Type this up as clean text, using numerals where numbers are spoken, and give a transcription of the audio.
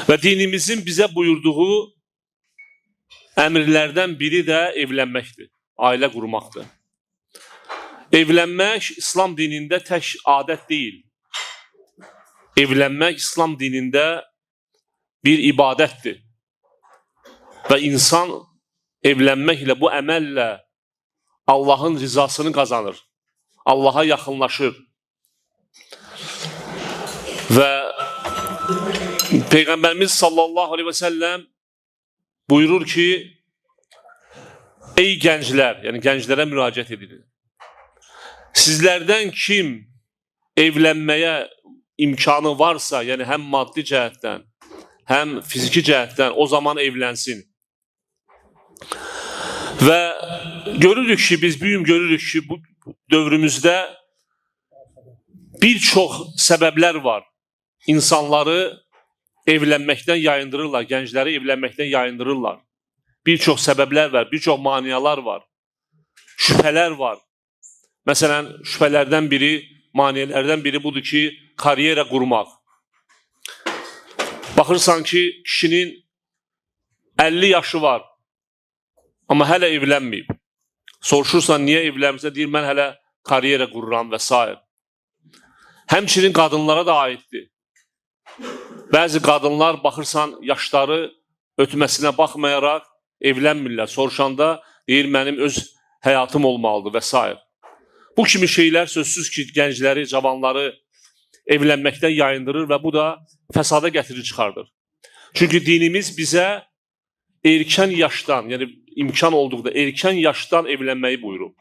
Və dinimizin bizə buyurduğu əmrlərdən biri də evlənməkdir, ailə qurmaqdır. Evlənmək İslam dinində tək adət deyil. Evlənmək İslam dinində bir ibadətdir. Və insan evlənməklə, bu əməllə Allahın rizasını qazanır. Allaha yaxınlaşır. Və Peyğəmbərimiz sallallahu aleyhi və səlləm buyurur ki, ey gənclər, yəni gənclərə müraciət edilir. Sizlərdən kim evlənməyə imkanı varsa, yəni həm maddi cəhətdən, həm fiziki cəhətdən o zaman evlənsin. Və görürük ki, biz bu gün görürük ki, bu dövrümüzdə bir çox səbəblər var. İnsanları evlənməkdən yayındırırlar, gəncləri evlənməkdən yayındırırlar. Bir çox səbəblər var, bir çox maniyalar var, şübhələr var. Məsələn, şübhələrdən biri, maniyelərdən biri budur ki, karyera qurmaq. Baxırsan ki, kişinin 50 yaşı var, amma hələ evlənməyib. Soruşursan, niyə evlənmirsən? Deyir, mən hələ karyera qururam və s. Həmçinin qadınlara da aiddir. Bəzi qadınlar baxırsan, yaşları ötməsinə baxmayaraq evlənmirlər. Soruşanda deyir, mənim öz həyatım olmalıdır və s. Bu kimi şeylər sözsüz ki, gəncləri, cavanları evlənməkdən yayındırır və bu da fəsada gətirir çıxardır. Çünki dinimiz bizə erkən yaşdan, yəni imkan olduqda erkən yaşdan evlənməyi buyurub.